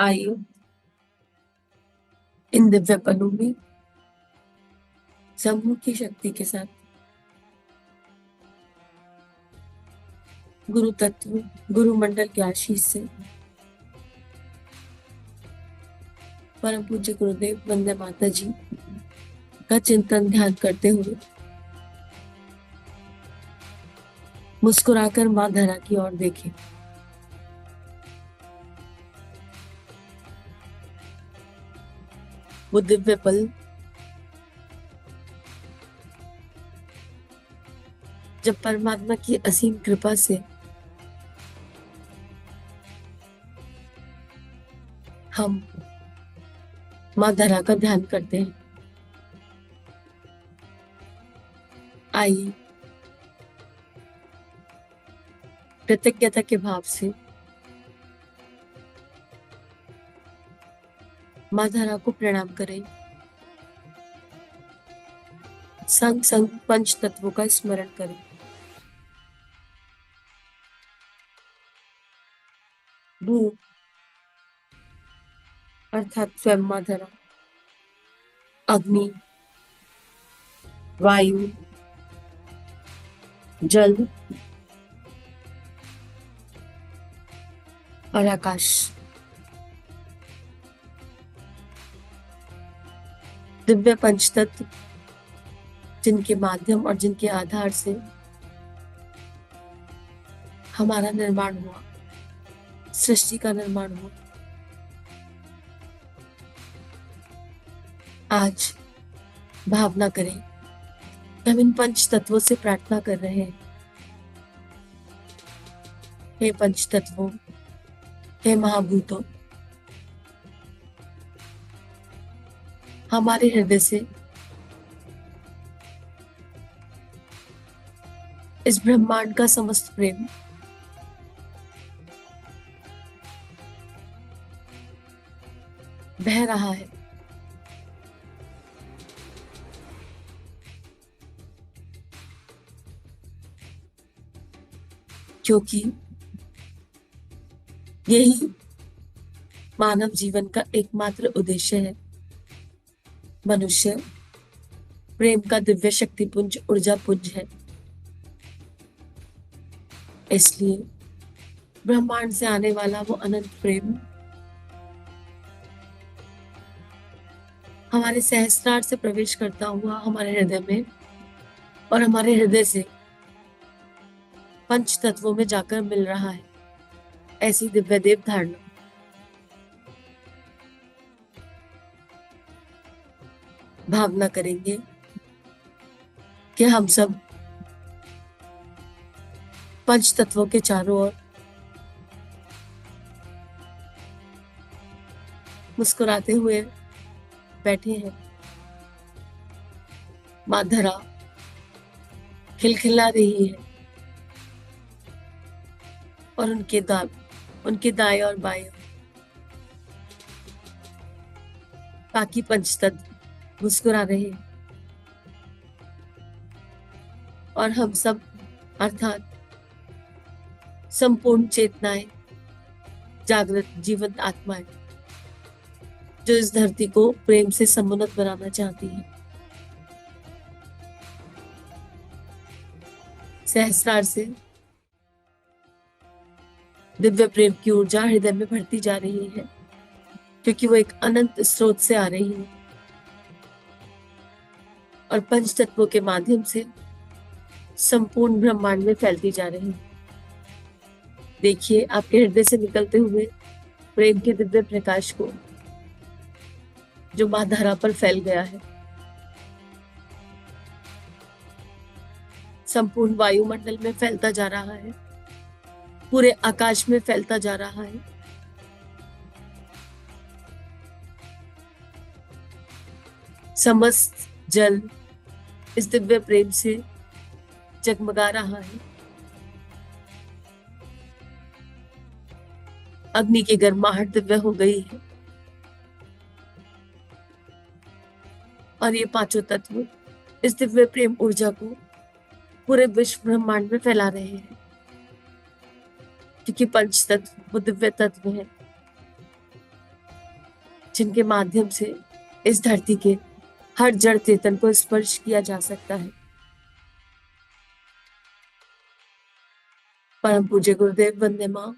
आइए इन दिव्य पलों में समूह की शक्ति के साथ गुरु तत्व गुरु मंडल के आशीष से परम पूज्य गुरुदेव वंदे माता जी का चिंतन ध्यान करते हुए मुस्कुराकर मां धरा की ओर देखें। वो दिव्य पल जब परमात्मा की असीम कृपा से हम मां धरा का ध्यान करते हैं। आइए कृतज्ञता के भाव से मां धरा को प्रणाम करें। संग संग पंच तत्वों का स्मरण करें। भू अर्थात स्वयं मां धरा, अग्नि, वायु, जल और आकाश, दिव्य पंच तत्व जिनके माध्यम और जिनके आधार से हमारा निर्माण हुआ, सृष्टि का निर्माण हुआ। आज भावना करें, हम इन पंच तत्वों से प्रार्थना कर रहे हैं। हे पंच तत्वों, हे महाभूतों, हमारे हृदय से इस ब्रह्मांड का समस्त प्रेम बह रहा है। क्योंकि यही मानव जीवन का एकमात्र उद्देश्य है। मनुष्य प्रेम का दिव्य शक्ति पुंज, ऊर्जा पुंज है। इसलिए ब्रह्मांड से आने वाला वो अनंत प्रेम हमारे सहस्त्रार से प्रवेश करता हुआ हमारे हृदय में और हमारे हृदय से पंच तत्वों में जाकर मिल रहा है। ऐसी दिव्य देव धारणा भावना करेंगे कि हम सब पंच तत्वों के चारों ओर मुस्कुराते हुए बैठे हैं। मां धरा खिलखिला रही है और उनके दाएं और बाएं बाकी पंच तत्व मुस्कुरा रहे हैं। और हम सब अर्थात संपूर्ण चेतनाएं, जागृत जीवंत आत्माएं जो इस धरती को प्रेम से समुन्नत बनाना चाहती है, सहस्रार से दिव्य प्रेम की ऊर्जा हृदय में बढ़ती जा रही है, क्योंकि वो एक अनंत स्रोत से आ रही है और पंच तत्वों के माध्यम से संपूर्ण ब्रह्मांड में फैलती जा रही है। देखिए आपके हृदय से निकलते हुए प्रेम के दिव्य प्रकाश को, जो मां धरा पर फैल गया है। संपूर्ण वायुमंडल में फैलता जा रहा है, पूरे आकाश में फैलता जा रहा है। समस्त जल इस दिव्य प्रेम से जगमगा रहा है। अग्नि की गर्माहट दिव्य हो गई है और ये पांचों तत्व इस दिव्य प्रेम ऊर्जा को पूरे विश्व ब्रह्मांड में फैला रहे हैं, क्योंकि पंच तत्व वो दिव्य तत्व है जिनके माध्यम से इस धरती के हर जड़ चेतन को स्पर्श किया जा सकता है। परम पूज्य गुरुदेव वंदे मां।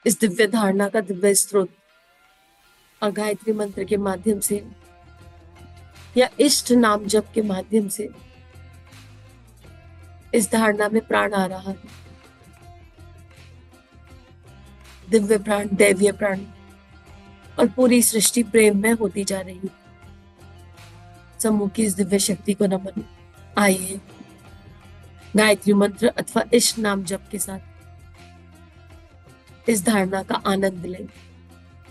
इस दिव्य धारणा का दिव्य स्रोत और गायत्री मंत्र के माध्यम से या इष्ट नाम जप के माध्यम से इस धारणा में प्राण आ रहा है। दिव्य प्राण, दैवीय प्राण और पूरी सृष्टि प्रेम में होती जा रही है। समूह की इस दिव्य शक्ति को नमन। आइए गायत्री मंत्र अथवा इष्ट नाम जप के साथ इस धारणा का आनंद लें,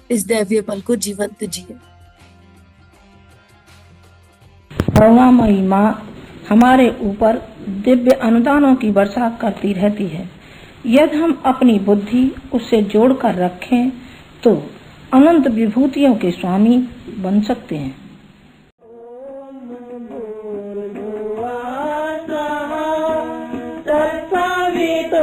इस दैवीय पल को जीवंत जिए। करुणामयी माँ हमारे ऊपर दिव्य अनुदानों की वर्षा करती रहती है। यदि हम अपनी बुद्धि उससे जोड़कर रखें तो अनंत विभूतियों के स्वामी बन सकते हैं। भूर्भुवः स्वः तत्सवितुर्वरेण्यं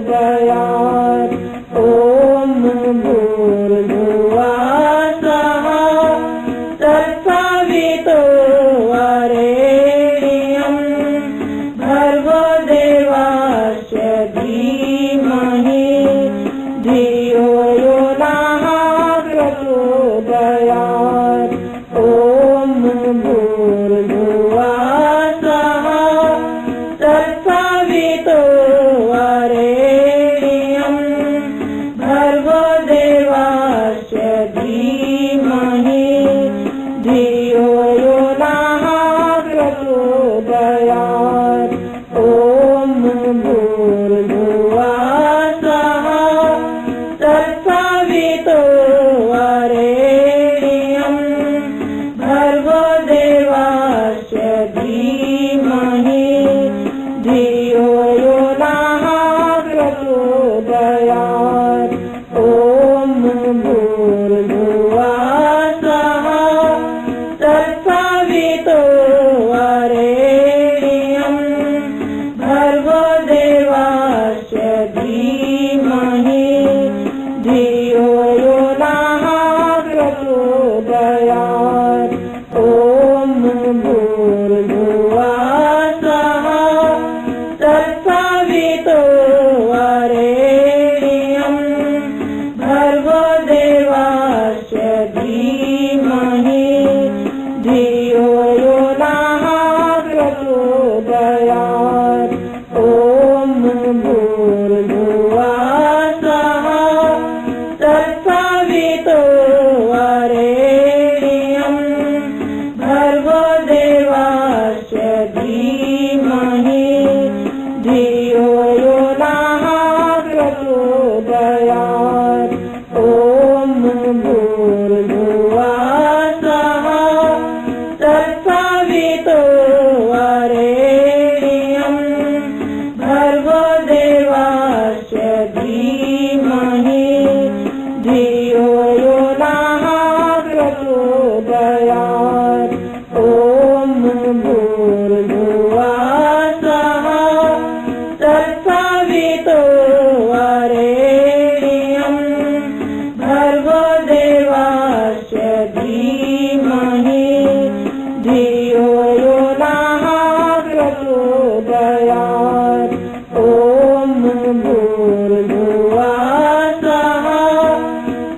प्रचोदयात्। ॐ भूर्भुवः स्वः तत्सवितुर्वरेण्यं भर्गो देवस्य धीमहि धियो यो नः प्रचोदयात्। ॐ भूर्भुवः स्वः तत्सवितुर्वरेण्यं भर्गो देवस्य धीमहि धियो यो नः प्रचोदयात्। ॐ भूर्भुवः स्वः तत्सवितुर्वरेण्यं भर्गो देवस्य धीमहि धियो यो नः प्रचोदयात्। ॐ भूर्भुवः स्वः तत्सवितुर्वरेण्यं भर्गो देवस्य धीमहि धियो यो नः प्रचोदयात्। ॐ भूर्भुवः स्वः तत्सवितुर्वरेण्यं भर्गो देवस्य धीमहि धियो यो नः प्रचोदयात्। ॐ भूर्भुवः स्वः तत्सवितुर्वरेण्यं भर्गो देवस्य धीमहि धियो यो नः प्रचोदयात्। ॐ भूर्भुवः स्वः तत्सवितुर्वरेण्यं भर्गो देवस्य धीमहि धियो यो नः प्रचोदयात्। ॐ भूर्भुवः स्वः तत्सवितुर्वरेण्यं भर्गो देवस्य धीमहि धियो यो नः प्रचोदयात्। ॐ भूर्भुवः स्वः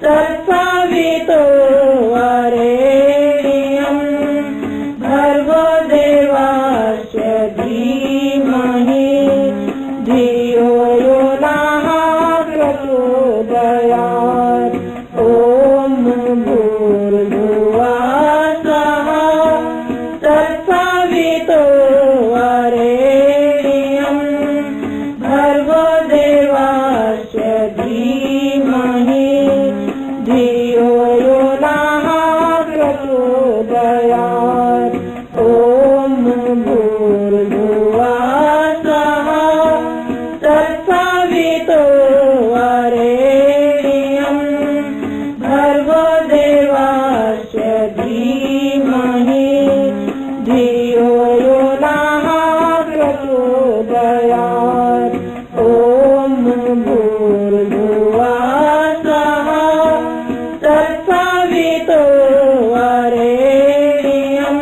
तत्सवितुर्वरेण्यं भर्गो देवस्य धीमहि धियो यो नः प्रचोदयात्। ॐ भूर्भुवः स्वः तत्सवितुर्वरेण्यं भर्गो देवस्य धीमहि धियो यो नः प्रचोदयात्। ॐ भूर्भुवः स्वः तत्सवितुर्वरेण्यं भर्गो देवस्य धीमहि धियो यो नः प्रचोदयात्। ॐ भूर्भुवः स्वः तत्सवितुर्वरेण्यं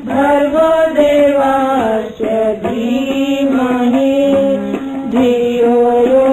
भर्गो देवस्य धीमहि धियो यो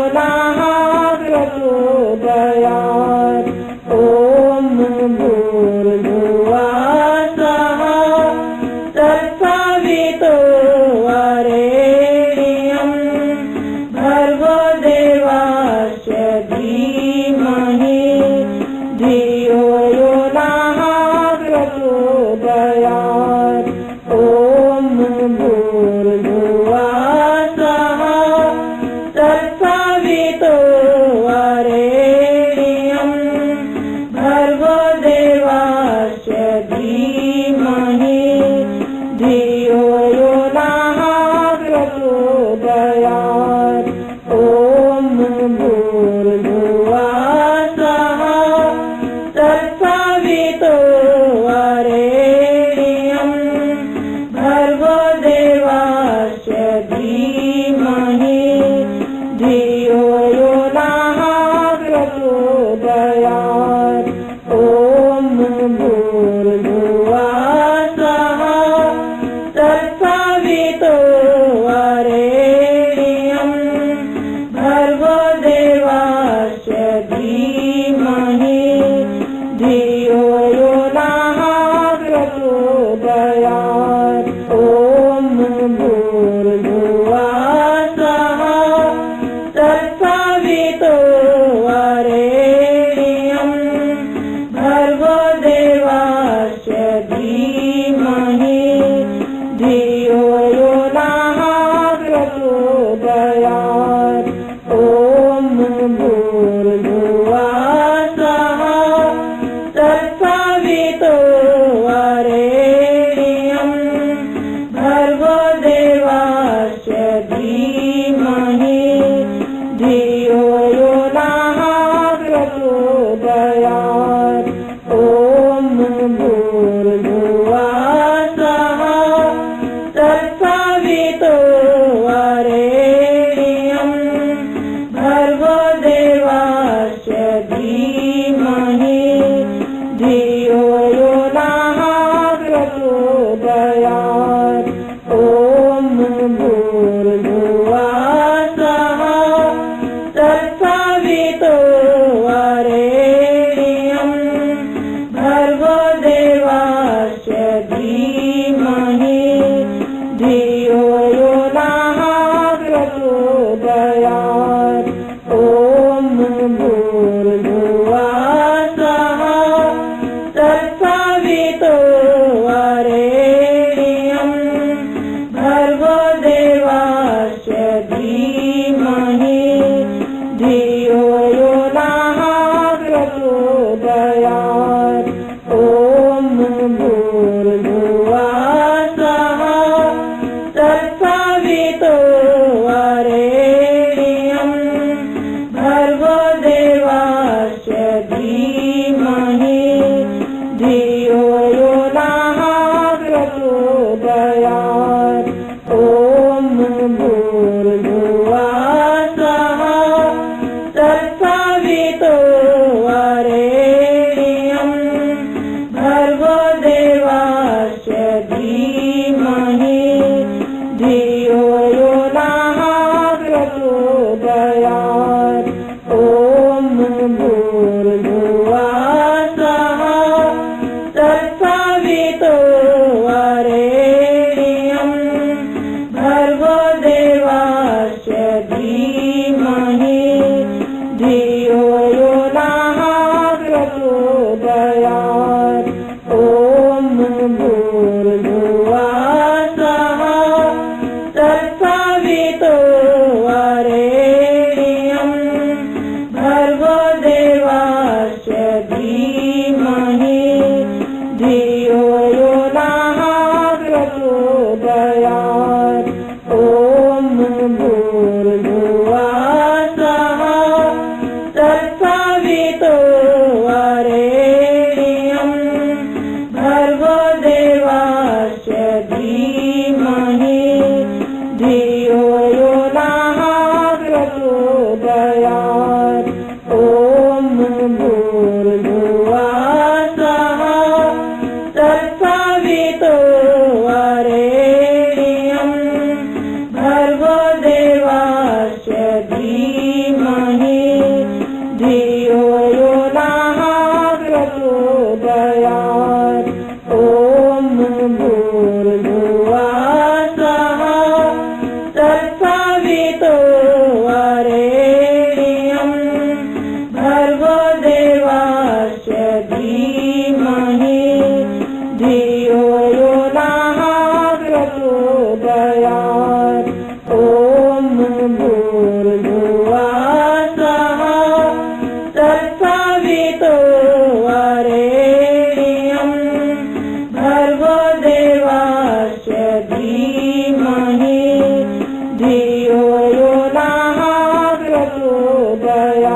जय